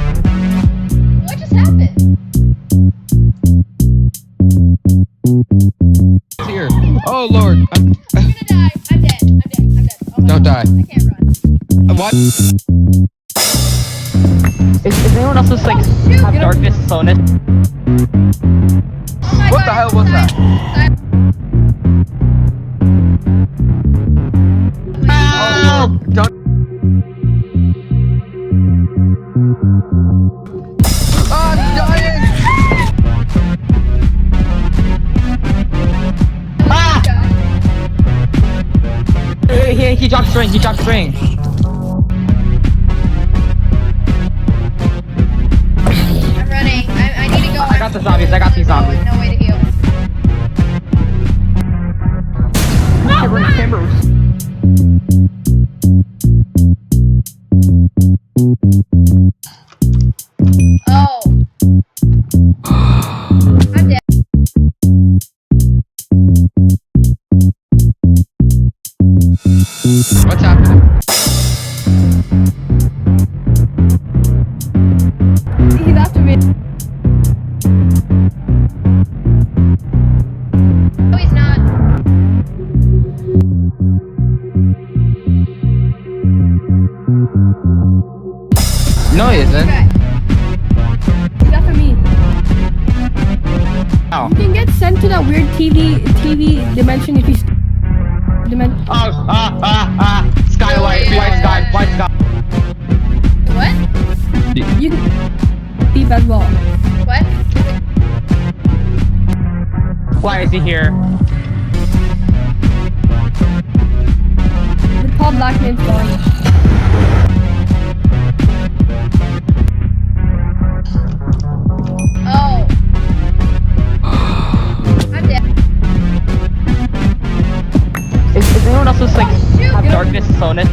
What just happened? Here. Oh Lord. I'm gonna die. I'm dead. I'm dead. I'm dead. Oh my Don't God. die. I can't run. What? Is anyone else just like shoot, have get darkness slowness? Oh my What God, the hell it's was inside. that? Oh, don't. Oh, I'm dying! He dropped string. He dropped string. I'm running. I need to go. I got the zombies. I got these zombies. No way to heal. Timbers. Oh. I'm dead. What's happening? He's after me. No, he's not. No, he isn't. Okay. He's after me. Ow. You can get sent to that weird TV dimension if you Skylight. White sky. White sky. What? you can beep as well. What? Why is he here? The tall black man's gone. Oh. I'm dead. Is anyone else just like Oh, shoot. have darkness slowness?